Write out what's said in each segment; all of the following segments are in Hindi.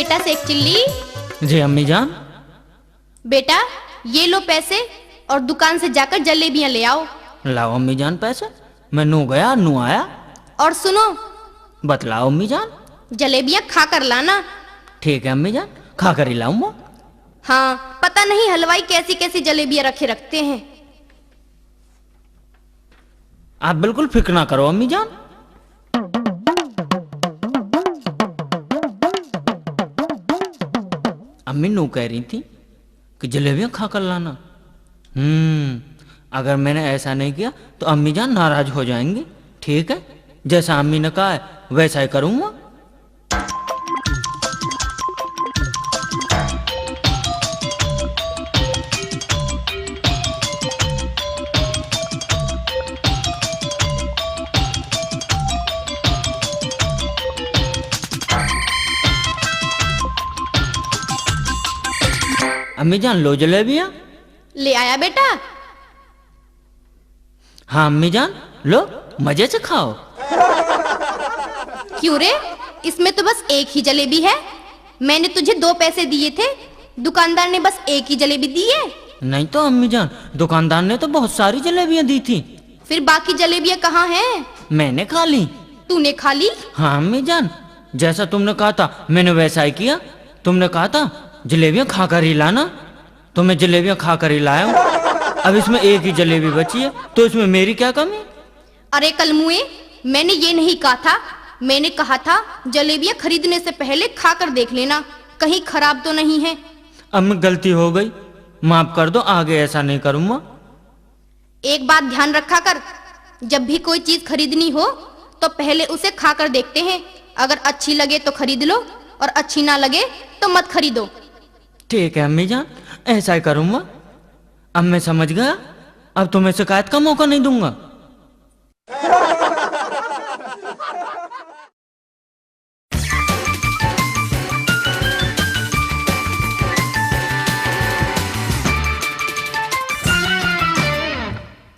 बेटा सेक चिल्ली। जी अम्मी जान। बेटा ये लो पैसे और दुकान से जाकर जलेबियां ले आओ। लाओ अम्मी जान पैसे, मैं नू गया नू आया। और सुनो, बतलाओ अम्मी जान। जलेबियां खा कर लाना। ठीक है अम्मी जान, खा कर ही लाऊंगा। हाँ, पता नहीं हलवाई कैसी कैसी जलेबियां रखते हैं। आप बिल्कुल फिक्र ना करो अम्मी जान। अम्मी नू कह रही थी कि जलेबियां खा कर लाना। अगर मैंने ऐसा नहीं किया तो अम्मी जान नाराज हो जाएंगी। ठीक है, जैसा अम्मी ने कहा है वैसा ही करूंगा। अम्मी जान लो जलेबियां। ले आया बेटा। हाँ अम्मी जान लो, मजे से खाओ। क्यों रे, इसमें तो बस एक ही जलेबी है। मैंने तुझे 2 पैसे दिए थे, दुकानदार ने बस एक ही जलेबी दी है। नहीं तो अम्मी जान, दुकानदार ने तो बहुत सारी जलेबियां दी थी। फिर बाकी जलेबियां कहाँ हैं? मैंने खा ली। तूने खा ली? हाँ अम्मी जान, जैसा तुमने कहा था मैंने वैसा ही किया। तुमने कहा था जलेबियां खाकर ही लाना, तो मैं जलेबियां खाकर ही लाया हूँ। अब इसमें एक ही जलेबी बची है, तो इसमें मेरी क्या कमी? अरे कलमुए, मैंने ये नहीं कहा था। मैंने कहा था जलेबियां खरीदने से पहले खाकर देख लेना, कहीं खराब तो नहीं है। अम्मी गलती हो गई, माफ कर दो, आगे ऐसा नहीं करूँगा। एक बात ध्यान रखा कर, जब भी कोई चीज खरीदनी हो तो पहले उसे खाकर देखते हैं। अगर अच्छी लगे तो खरीद लो और अच्छी ना लगे तो मत खरीदो। ठीक है अम्मी जान, ऐसा ही करूँगा। अब मैं समझ गया, अब तुम्हें शिकायत का मौका नहीं दूंगा।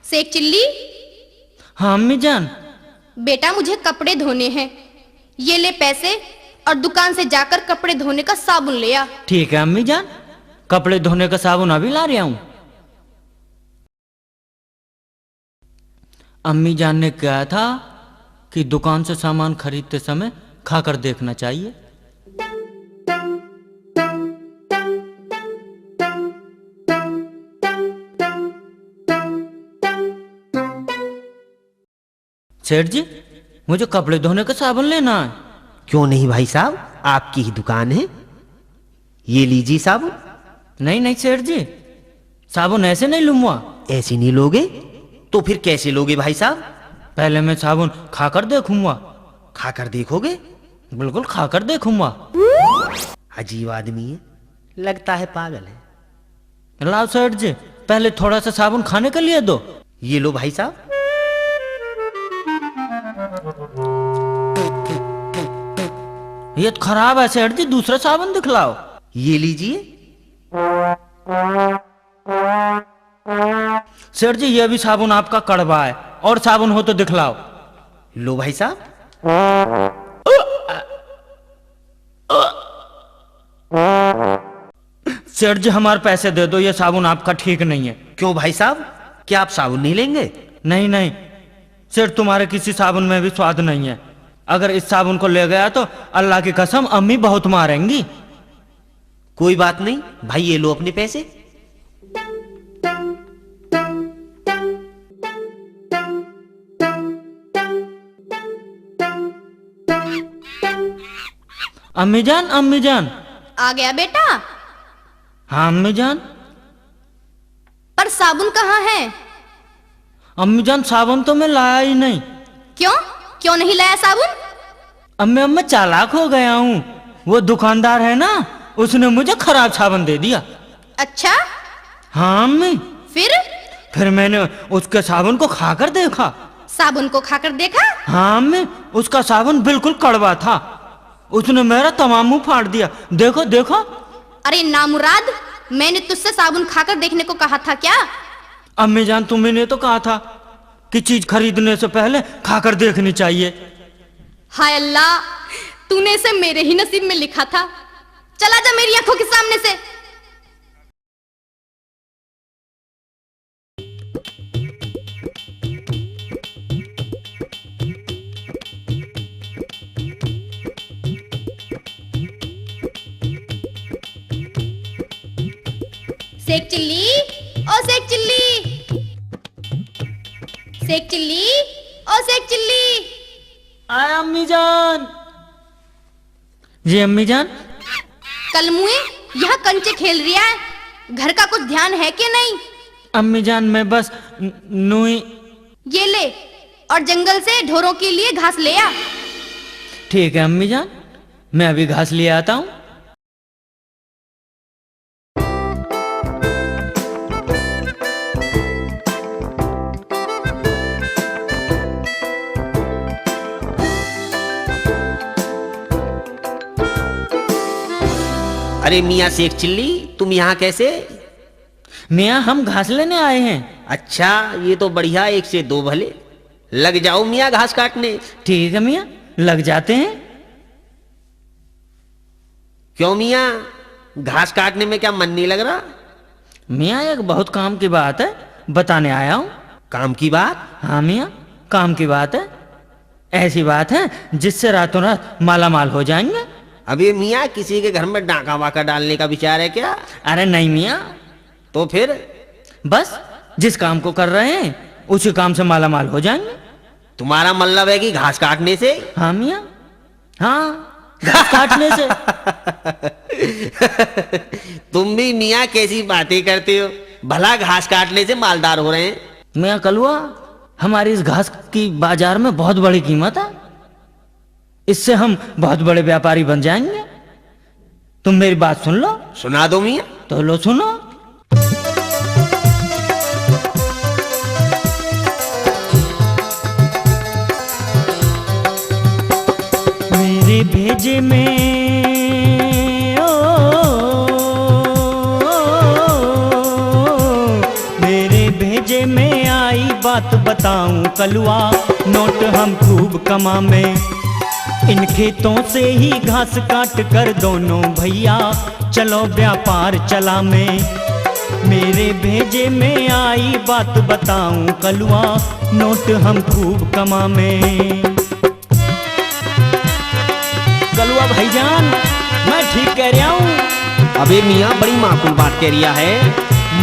सेक चिल्ली। हाँ अम्मी जान। बेटा मुझे कपड़े धोने हैं, ये ले पैसे और दुकान से जाकर कपड़े धोने का साबुन ले आ। ठीक है अम्मी जान, कपड़े धोने का साबुन अभी ला रहा हूँ। अम्मी जान ने कहा था कि दुकान से सामान खरीदते समय खाकर देखना चाहिए। सेठ जी, मुझे कपड़े धोने का साबुन लेना है। क्यों नहीं भाई साहब, आपकी ही दुकान है, ये लीजिए साबुन। नहीं नहीं सेठ जी, साबुन ऐसे नहीं लूंगा। ऐसे नहीं लोगे तो फिर कैसे लोगे भाई साहब? पहले मैं साबुन खाकर देखूंगा। खाकर देखोगे? बिल्कुल खाकर देखूंगा। अजीब आदमी है, लगता है पागल है। लाओ सेठ जी, पहले थोड़ा सा साबुन खाने के लिए दो। ये लो भाई साहब। ये तो खराब है सेठ जी, दूसरा साबुन दिखलाओ। ये लीजिए। सेठ जी, ये भी साबुन आपका कड़वा है, और साबुन हो तो दिखलाओ। लो भाई साहब। सेठ जी हमारे पैसे दे दो, ये साबुन आपका ठीक नहीं है। क्यों भाई साहब, क्या आप साबुन नहीं लेंगे? नहीं नहीं सेठ, तुम्हारे किसी साबुन में भी स्वाद नहीं है। अगर इस साबुन को ले गया तो अल्लाह की कसम अम्मी बहुत मारेंगी। कोई बात नहीं भाई, ये लो अपने पैसे। अम्मी जान, अम्मी जान। आ गया बेटा? हाँ अम्मी जान। पर साबुन कहाँ है? अम्मी जान, साबुन तो मैं लाया ही नहीं। क्यों क्यों नहीं लाया साबुन? अम्मी चालाक हो गया हूँ। वो दुकानदार है ना, उसने मुझे खराब साबुन दे दिया। अच्छा? हाँ अम्मी। फिर मैंने उसके साबुन को खाकर देखा। साबुन को खाकर देखा? हाँ अम्मी, उसका साबुन बिल्कुल कड़वा था। उसने मेरा तमाम मुंह फाड़ दिया। देखो देखो। अरे नामुराद, मैंने तुझसे साबुन खाकर देखने को कहा था क्या? अम्मी जान, तुमने तो कहा था कि चीज खरीदने से पहले खाकर देखनी चाहिए। हाय अल्लाह, तूने इसे मेरे ही नसीब में लिखा था। चला जा मेरी आंखों के सामने से। सेक चिल्ली, ओ सेक चिल्ली, सेक चिल्ली, ओ सेक चिल्ली। आया अम्मी जान। जी अम्मी जान। कल मुए यहाँ कंचे खेल रिया है, घर का कुछ ध्यान है कि नहीं? अम्मी जान मैं बस नूई। ये ले और जंगल से ढोरों के लिए घास ले आ। ठीक है अम्मी जान, मैं अभी घास ले आता हूँ। अरे मियाँ शेख चिल्ली, तुम यहाँ कैसे? मियाँ हम घास लेने आए हैं। अच्छा, ये तो बढ़िया, एक से दो भले। लग जाओ मियाँ घास काटने। ठीक है मियाँ, लग जाते हैं। क्यों मियाँ, घास काटने में क्या मन नहीं लग रहा? मियाँ एक बहुत काम की बात है, बताने आया हूँ। काम की बात? हाँ मियाँ, काम की बात है। ऐसी बात है जिससे रातों रात माला माल हो जाएंगे। अबे मियाँ, किसी के घर में डाका वाका डालने का विचार है क्या? अरे नहीं मियाँ। तो फिर? बस जिस काम को कर रहे हैं उसी काम से माला माल हो जाएंगे। तुम्हारा मतलब है कि घास काटने से? हाँ मियाँ, हाँ घास काटने से। तुम भी मियाँ कैसी बातें करते हो, भला घास काटने से मालदार हो रहे हैं। मियाँ कलुआ, हमारी इस घास की बाजार में बहुत बड़ी कीमत है, इससे हम बहुत बड़े व्यापारी बन जाएंगे। तुम मेरी बात सुन लो। सुना दो मियाँ। तो लो सुनो। मेरे भेजे में मेरे भेजे में आई बात बताऊं कलुआ, नोट हम खूब कमा में। इन खेतों से ही घास काट कर दोनों भैया चलो व्यापार चला में। मेरे भेजे में आई बात बताऊं कलुआ, नोट हम खूब कमा में। कलुआ भाईजान, मैं ठीक कह रहा हूँ। अबे मियाँ, बड़ी माकूल बात कह रिया है,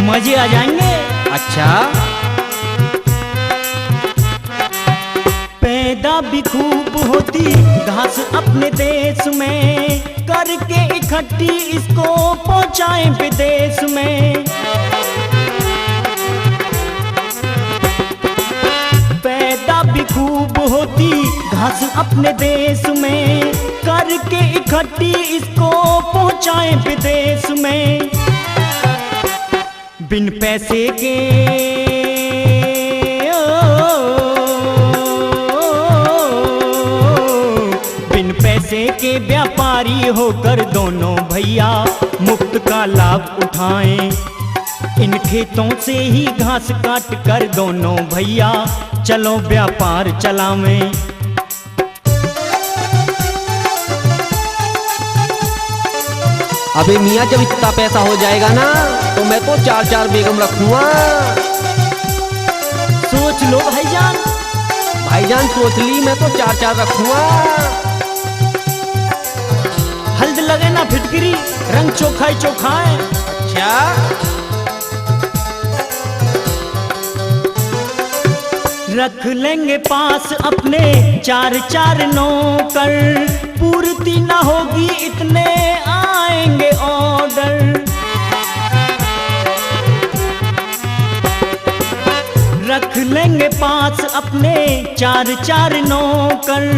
मजे आ जाएंगे। अच्छा, पैदा भी खूब होती घास अपने देश में, करके इकट्ठी इसको पहुंचाए विदेश में। पैदा भी खूब होती घास अपने देश में, करके इकट्ठी इसको पहुंचाए विदेश में। बिन पैसे के पैसे के व्यापारी होकर दोनों भैया मुफ्त का लाभ उठाएं। इन खेतों से ही घास काट कर दोनों भैया चलो व्यापार चलावें। अबे मियाँ, जब इतना पैसा हो जाएगा ना तो मैं तो 4-4 बेगम रखूंगा। सोच लो भाईजान। भाईजान सोच ली, मैं तो 4-4 रखूंगा। हल्द लगे ना फिटकरी, रंग चोखाई चोखाए। अच्छा, रख लेंगे पास अपने 4-4 नौकर, पूर्ति ना होगी इतने आएंगे ऑर्डर। रख लेंगे पास अपने 4-4 नौकर,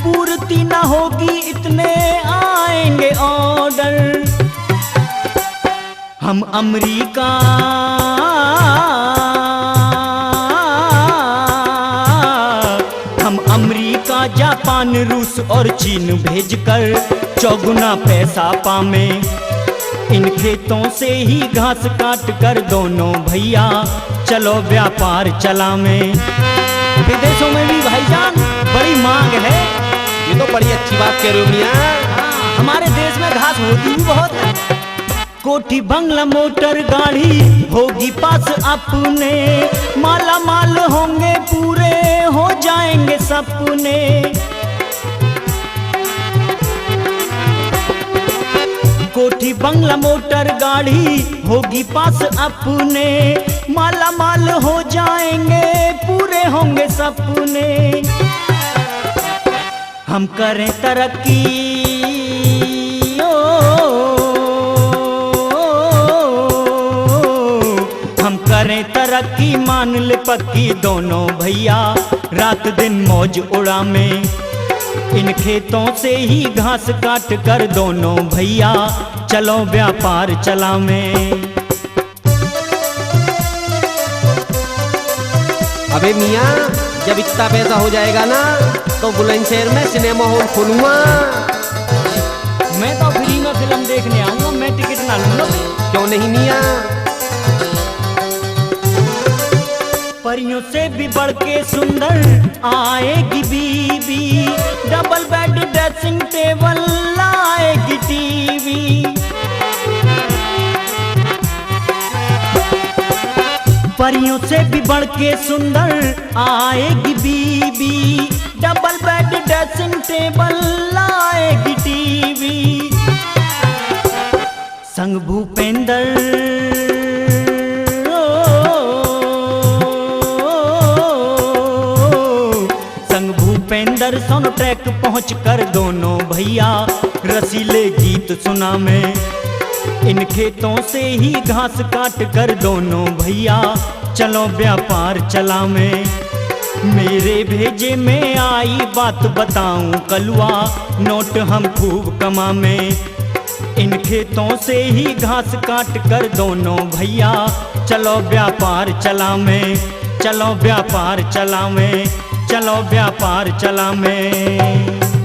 पूर्ति ना होगी इतने आएंगे ऑर्डर। हम अमेरिका जापान रूस और चीन भेजकर चौगुना पैसा पावे। इन खेतों से ही घास काट कर दोनों भैया चलो व्यापार चलावें। विदेशों में भी भाईजान बड़ी मांग है। ये तो बड़ी अच्छी बात कह रहे हो मियाँ। हमारे देश में घास होती भी बहुत है। कोठी बंगला मोटर गाड़ी होगी पास अपने, माला माल होंगे पूरे हो जाएंगे सपने। कोठी बंगला मोटर गाड़ी होगी पास अपने, माला माल हो जाएंगे पूरे होंगे सपने। हम करें तरक्की हम करें तरक्की मान ले पक्की दोनों भैया, रात दिन मौज उड़ा में इन खेतों से ही घास काट कर दोनों भैया चलो व्यापार चला में। अबे मियाँ जब इतना पैसा हो जाएगा ना तो बुलंदशहर में सिनेमा हॉल खोलूंगा। मैं तो फ्री में फिल्म देखने आऊंगा, मैं टिकट ना लूंगा। क्यों नहीं मियाँ? परियों से भी बढ़ के सुंदर आएगी बीबी, डबल बेड ड्रेसिंग टेबल लाएगी टीवी। परियों से भी बढ़ के सुंदर आएगी बीबी, डबल बेड ड्रेसिंग टेबल लाएगी टीवी। संग भूपेंद्र भूपेंद्र सोनो ट्रैक पहुँच कर दोनों भैया रसीले गीत सुना में इन खेतों से ही घास काट कर दोनों भैया चलो व्यापार चला में। मेरे भेजे में आई बात बताऊं कलुआ, नोट हम खूब कमा में इन खेतों से ही घास काट कर दोनों भैया चलो व्यापार चला में। चलो व्यापार चला में, चलो व्यापार चला में।